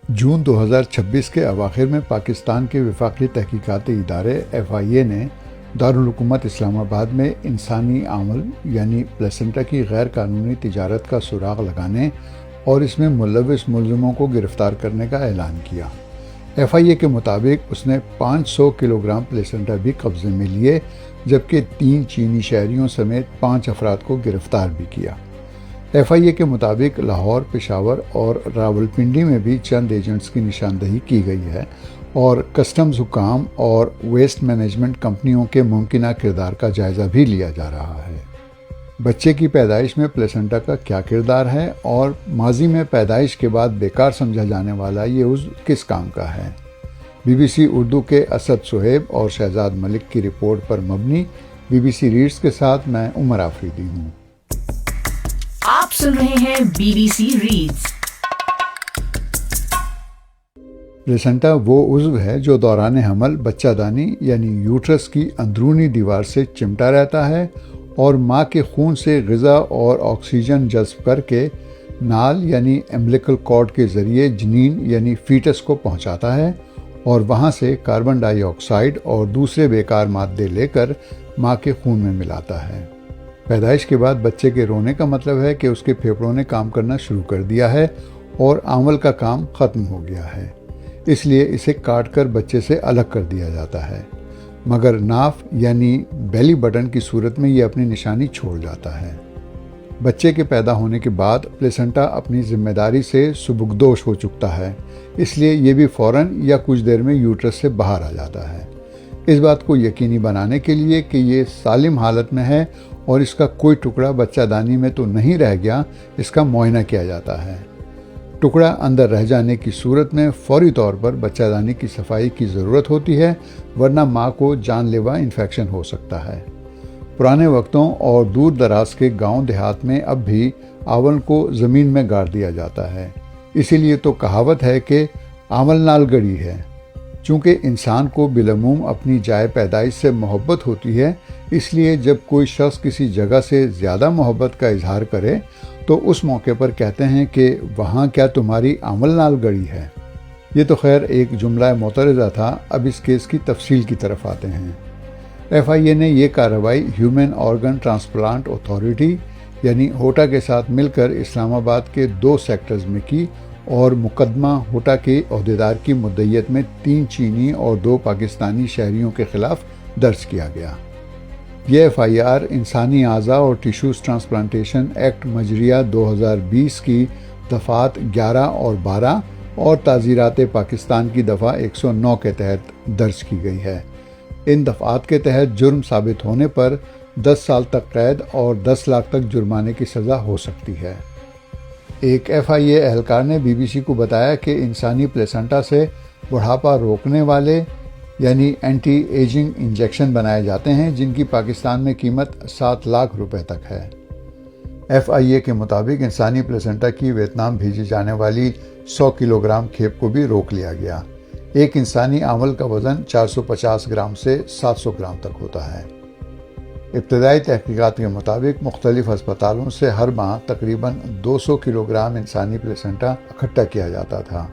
جون 2026 کے اواخر میں پاکستان کے وفاقی تحقیقاتی ادارے FIA نے دارالحکومت اسلام آباد میں انسانی آمل یعنی پلیسنٹا کی غیر قانونی تجارت کا سراغ لگانے اور اس میں ملوث ملزموں کو گرفتار کرنے کا اعلان کیا۔ FIA کے مطابق اس نے 500 کلو گرام پلیسنٹا بھی قبضے میں لیے، جبکہ 3 چینی شہریوں سمیت 5 افراد کو گرفتار بھی کیا۔ FIA کے مطابق لاہور، پشاور اور راولپنڈی میں بھی چند ایجنٹس کی نشاندہی کی گئی ہے اور کسٹمز حکام اور ویسٹ مینجمنٹ کمپنیوں کے ممکنہ کردار کا جائزہ بھی لیا جا رہا ہے۔ بچے کی پیدائش میں پلیسنٹا کا کیا کردار ہے اور ماضی میں پیدائش کے بعد بیکار سمجھا جانے والا یہ عضو کس کام کا ہے؟ BBC اردو کے اسد صہیب اور شہزاد ملک کی رپورٹ پر مبنی BBC ریڈز کے ساتھ میں عمر آفریدی ہوں۔ آپ سن رہے ہیں BBC ریڈز۔ پلیسنٹا وہ عضو ہے جو دوران حمل بچہ دانی یعنی یوٹرس کی اندرونی دیوار سے چمٹا رہتا ہے اور ماں کے خون سے غذا اور آکسیجن جذب کر کے نال یعنی امبلیکل کارڈ کے ذریعے جنین یعنی فیٹس کو پہنچاتا ہے اور وہاں سے کاربن ڈائی آکسائیڈ اور دوسرے بیکار مادے لے کر ماں کے خون میں ملاتا ہے۔ پیدائش کے بعد بچے کے رونے کا مطلب ہے کہ اس کے پھیپھڑوں نے کام کرنا شروع کر دیا ہے اور آمل کا کام ختم ہو گیا ہے، اس لیے اسے کاٹ کر بچے سے الگ کر دیا جاتا ہے، مگر ناف یعنی بیلی بٹن کی صورت میں یہ اپنی نشانی چھوڑ جاتا ہے۔ بچے کے پیدا ہونے کے بعد پلیسنٹا اپنی ذمہ داری سے سبکدوش ہو چکتا ہے، اس لیے یہ بھی فوراً یا کچھ دیر میں یوٹرس سے باہر آ جاتا ہے۔ اس بات کو یقینی بنانے کے لیے کہ یہ سالم حالت میں ہے اور اس کا کوئی ٹکڑا بچہ دانی میں تو نہیں رہ گیا، اس کا معائنہ کیا جاتا ہے۔ ٹکڑا اندر رہ جانے کی صورت میں فوری طور پر بچہ دانی کی صفائی کی ضرورت ہوتی ہے، ورنہ ماں کو جان لیوا انفیکشن ہو سکتا ہے۔ پرانے وقتوں اور دور دراز کے گاؤں دیہات میں اب بھی آول کو زمین میں گاڑ دیا جاتا ہے، اسی لیے تو کہاوت ہے کہ آمل نال گڑی ہے۔ چونکہ انسان کو بالعموم اپنی جائے پیدائش سے محبت ہوتی ہے، اس لیے جب کوئی شخص کسی جگہ سے زیادہ محبت کا اظہار کرے تو اس موقع پر کہتے ہیں کہ وہاں کیا تمہاری آمل نال گڑی ہے؟ یہ تو خیر ایک جملہ معترضہ تھا، اب اس کیس کی تفصیل کی طرف آتے ہیں۔ FIA نے یہ کارروائی ہیومن آرگن ٹرانسپلانٹ اتھارٹی یعنی ہوٹا کے ساتھ مل کر اسلام آباد کے 2 سیکٹرز میں کی اور مقدمہ ہوٹا کے عہدیدار کی مدعیت میں 3 چینی اور 2 پاکستانی شہریوں کے خلاف درج کیا گیا۔ یہ FIR انسانی اعضاء اور ٹیشوز ٹرانسپلانٹیشن ایکٹ مجریہ 2020 کی دفعات 11 اور 12 اور تعزیرات پاکستان کی دفعہ 109 کے تحت درج کی گئی ہے۔ ان دفعات کے تحت جرم ثابت ہونے پر 10 سال تک قید اور 10 لاکھ تک جرمانے کی سزا ہو سکتی ہے۔ ایک FIA اہلکار نے BBC کو بتایا کہ انسانی پلیسنٹا سے بڑھاپا روکنے والے یعنی اینٹی ایجنگ انجیکشن بنائے جاتے ہیں، جن کی پاکستان میں قیمت 7 لاکھ روپے تک ہے۔ FIA کے مطابق انسانی پلیسنٹا کی ویتنام بھیجی جانے والی 100 کلو گرام کھیپ کو بھی روک لیا گیا۔ ایک انسانی آمل کا وزن 450 گرام سے 700 گرام تک ہوتا ہے۔ ابتدائی تحقیقات کے مطابق مختلف ہسپتالوں سے ہر ماہ تقریباً 200 کلو گرام انسانی پلیسنٹا اکٹھا کیا جاتا تھا۔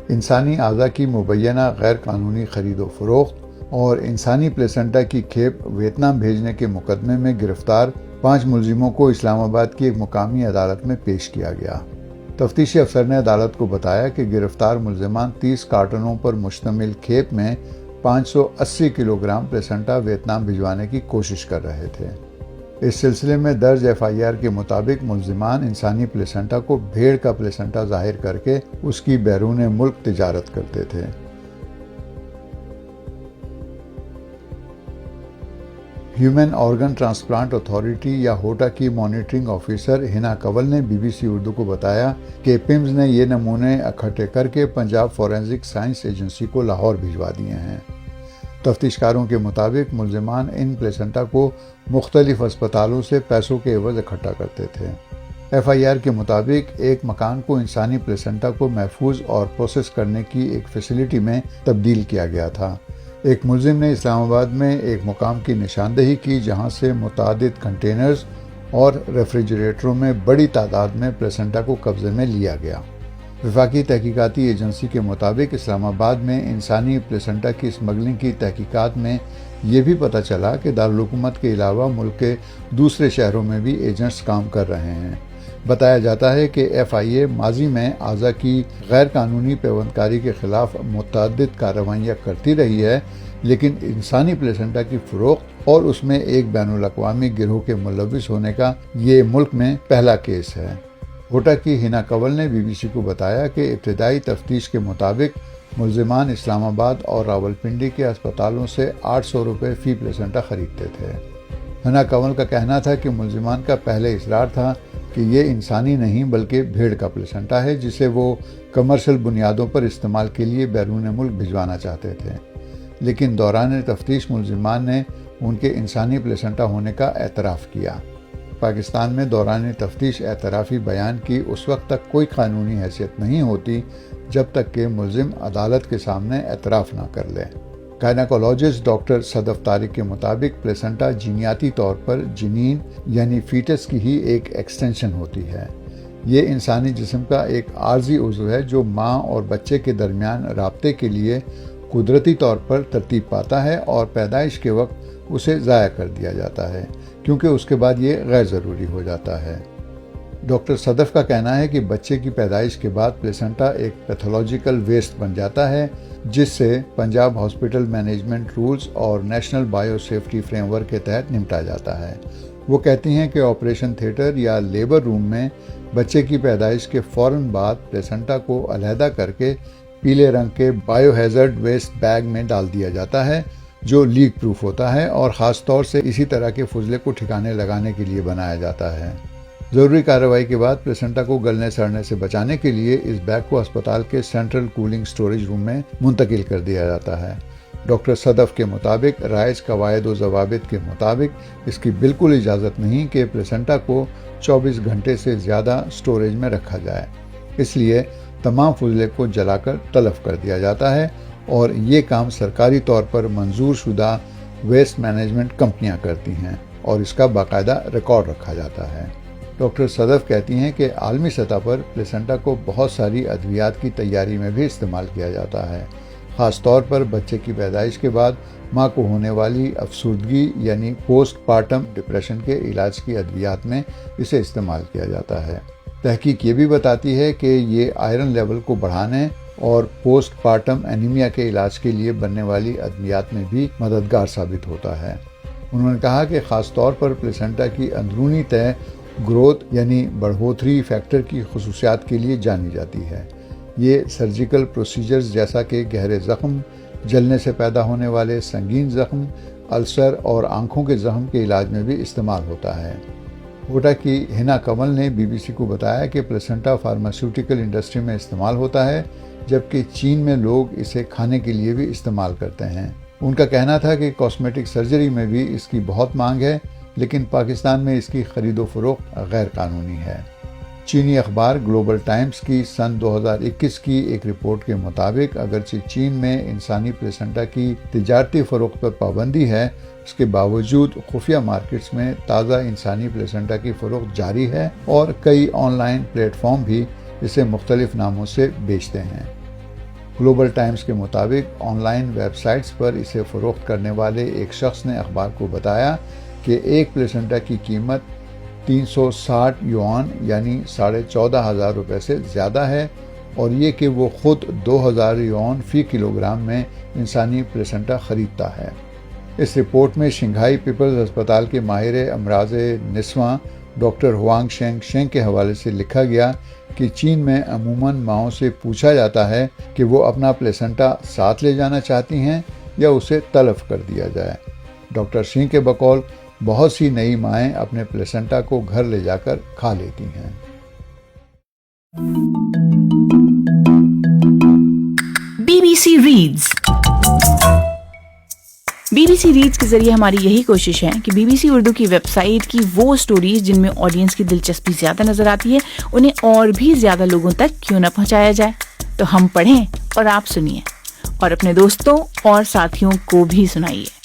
انسانی اعضاء کی مبینہ غیر قانونی خرید و فروخت اور انسانی پلیسنٹا کی کھیپ ویتنام بھیجنے کے مقدمے میں گرفتار 5 ملزموں کو اسلام آباد کی ایک مقامی عدالت میں پیش کیا گیا۔ تفتیشی افسر نے عدالت کو بتایا کہ گرفتار ملزمان 30 کارٹنوں پر مشتمل کھیپ میں 580 کلو گرام پلیسنٹا ویتنام بھجوانے کی کوشش کر رہے تھے۔ اس سلسلے میں درج FIR کے مطابق ملزمان انسانی پلیسنٹا کو بھیڑ کا پلیسنٹا ظاہر کر کے اس کی بیرون ملک تجارت کرتے تھے۔ ہیومن آرگن ٹرانسپلانٹ اتھارٹی یا ہوٹا کی مانیٹرنگ آفیسر ہنا کنول نے BBC اردو کو بتایا کہ PIMS نے یہ نمونے اکٹھے کر کے پنجاب فورینزک سائنس ایجنسی کو لاہور بھجوا دیے ہیں۔ تفتیشکاروں کے مطابق ملزمان ان پلیسنٹا کو مختلف ہسپتالوں سے پیسوں کے عوض اکٹھا کرتے تھے۔ FIR کے مطابق ایک مکان کو انسانی پلیسنٹا کو محفوظ اور پروسیس کرنے کی ایک فیسلٹی میں تبدیل کیا گیا تھا۔ ایک ملزم نے اسلام آباد میں ایک مقام کی نشاندہی کی جہاں سے متعدد کنٹینرز اور ریفریجریٹروں میں بڑی تعداد میں پلیسنٹا کو قبضے میں لیا گیا۔ وفاقی تحقیقاتی ایجنسی کے مطابق اسلام آباد میں انسانی پلیسنٹا کی اسمگلنگ کی تحقیقات میں یہ بھی پتہ چلا کہ دارالحکومت کے علاوہ ملک کے دوسرے شہروں میں بھی ایجنٹس کام کر رہے ہیں۔ بتایا جاتا ہے کہ FIA ماضی میں اعضاء کی غیر قانونی پیوندکاری کے خلاف متعدد کارروائیاں کرتی رہی ہے، لیکن انسانی پلیسنٹا کی فروخت اور اس میں ایک بین الاقوامی گروہ کے ملوث ہونے کا یہ ملک میں پہلا کیس ہے۔ ہوٹا کی ہنا کنول نے BBC کو بتایا کہ ابتدائی تفتیش کے مطابق ملزمان اسلام آباد اور راولپنڈی کے اسپتالوں سے 800 روپے فی پلیسنٹا خریدتے تھے۔ ہنا کنول کا کہنا تھا کہ ملزمان کا پہلے اصرار تھا کہ یہ انسانی نہیں بلکہ بھیڑ کا پلیسنٹا ہے، جسے وہ کمرشل بنیادوں پر استعمال کے لیے بیرون ملک بھجوانا چاہتے تھے، لیکن دوران تفتیش ملزمان نے ان کے انسانی پلیسنٹا ہونے کا اعتراف کیا۔ پاکستان میں دوران تفتیش اعترافی بیان کی اس وقت تک کوئی قانونی حیثیت نہیں ہوتی جب تک کہ ملزم عدالت کے سامنے اعتراف نہ کر لے۔ گائنیکولوجسٹ ڈاکٹر صدف طارق کے مطابق پلیسنٹا جینیاتی طور پر جنین یعنی فیٹس کی ہی ایک ایکسٹینشن ہوتی ہے۔ یہ انسانی جسم کا ایک عارضی عضو ہے جو ماں اور بچے کے درمیان رابطے کے لیے قدرتی طور پر ترتیب پاتا ہے اور پیدائش کے وقت اسے ضائع کر دیا جاتا ہے کیونکہ اس کے بعد یہ غیر ضروری ہو جاتا ہے۔ ڈاکٹر صدف کا کہنا ہے کہ بچے کی پیدائش کے بعد پلیسنٹا ایک پیتھولوجیکل ویسٹ بن جاتا ہے، جس سے پنجاب ہاسپٹل مینجمنٹ رولز اور national bio safety frame work کے تحت نمٹا جاتا ہے۔ وہ کہتی ہیں کہ آپریشن تھیٹر یا لیبر روم میں بچے کی پیدائش کے فوراً بعد پلیسنٹا کو علیحدہ کر کے پیلے رنگ کے بائیو ہیزرڈ ویسٹ بیگ میں ڈال دیا جاتا ہے جو لیک پروف ہوتا ہے اور خاص طور سے اسی طرح کے فضلے کو ٹھکانے لگانے کے لیے بنایا جاتا ہے۔ ضروری کارروائی کے بعد پلیسنٹا کو گلنے سڑنے سے بچانے کے لیے اس بیگ کو اسپتال کے سینٹرل کولنگ سٹوریج روم میں منتقل کر دیا جاتا ہے۔ ڈاکٹر صدف کے مطابق رائج قواعد و ضوابط کے مطابق اس کی بالکل اجازت نہیں کہ پلیسنٹا کو 24 گھنٹے سے زیادہ سٹوریج میں رکھا جائے، اس لیے تمام فضلے کو جلا کر تلف کر دیا جاتا ہے اور یہ کام سرکاری طور پر منظور شدہ ویسٹ مینجمنٹ کمپنیاں کرتی ہیں اور اس کا باقاعدہ ریکارڈ رکھا جاتا ہے۔ ڈاکٹر صدف کہتی ہیں کہ عالمی سطح پر پلیسنٹا کو بہت ساری ادویات کی تیاری میں بھی استعمال کیا جاتا ہے، خاص طور پر بچے کی پیدائش کے بعد ماں کو ہونے والی افسردگی یعنی پوسٹ پارٹم ڈپریشن کے علاج کی ادویات میں اسے استعمال کیا جاتا ہے۔ تحقیق یہ بھی بتاتی ہے کہ یہ آئرن لیول کو بڑھانے اور پوسٹ پارٹم انیمیا کے علاج کے لیے بننے والی ادویات میں بھی مددگار ثابت ہوتا ہے۔ انہوں نے کہا کہ خاص طور پر پلیسنٹا کی اندرونی تہہ گروتھ یعنی بڑھوتری فیکٹر کی خصوصیات کے لیے جانی جاتی ہے۔ یہ سرجیکل پروسیجرز جیسا کہ گہرے زخم، جلنے سے پیدا ہونے والے سنگین زخم، السر اور آنکھوں کے زخم کے علاج میں بھی استعمال ہوتا ہے۔ ہوٹا کی ہنا کنول نے BBC کو بتایا کہ پلیسنٹا فارماسیوٹیکل انڈسٹری میں استعمال ہوتا ہے، جبکہ چین میں لوگ اسے کھانے کے لیے بھی استعمال کرتے ہیں۔ ان کا کہنا تھا کہ کاسمیٹک سرجری میں بھی اس کی بہت مانگ ہے، لیکن پاکستان میں اس کی خرید و فروخت غیر قانونی ہے۔ چینی اخبار گلوبل ٹائمز کی سن 2021 کی ایک رپورٹ کے مطابق اگرچہ چین میں انسانی پلیسنٹا کی تجارتی فروخت پر پابندی ہے، اس کے باوجود خفیہ مارکیٹس میں تازہ انسانی پلیسنٹا کی فروخت جاری ہے اور کئی آن لائن پلیٹ فارم بھی اسے مختلف ناموں سے بیچتے ہیں۔ گلوبل ٹائمز کے مطابق آن لائن ویب سائٹس پر اسے فروخت کرنے والے ایک شخص نے اخبار کو بتایا کہ ایک پلیسنٹا کی قیمت 360 یوان یعنی 14,500 روپے سے زیادہ ہے اور یہ کہ وہ خود 2,000 یوان فی کلوگرام میں انسانی پلیسنٹا خریدتا ہے۔ اس رپورٹ میں شنگھائی پیپلز ہسپتال کے ماہر امراض نسواں ڈاکٹر ہوانگ شینگ کے حوالے سے لکھا گیا کہ چین میں عموماً ماؤں سے پوچھا جاتا ہے کہ وہ اپنا پلیسنٹا ساتھ لے جانا چاہتی ہیں یا اسے تلف کر دیا جائے۔ ڈاکٹر سنگھ کے بقول بہت سی نئی مائیں اپنے پلیسنٹا کو گھر لے جا کر کھا لیتی ہیں۔ BBC ریڈز BBC ریڈز کے ذریعے ہماری یہی کوشش ہے کہ BBC اردو کی ویب سائٹ کی وہ سٹوریز جن میں آڈینس کی دلچسپی زیادہ نظر آتی ہے انہیں اور بھی زیادہ لوگوں تک کیوں نہ پہنچایا جائے۔ تو ہم پڑھیں اور آپ سنیے اور اپنے دوستوں اور ساتھیوں کو بھی سنائیے۔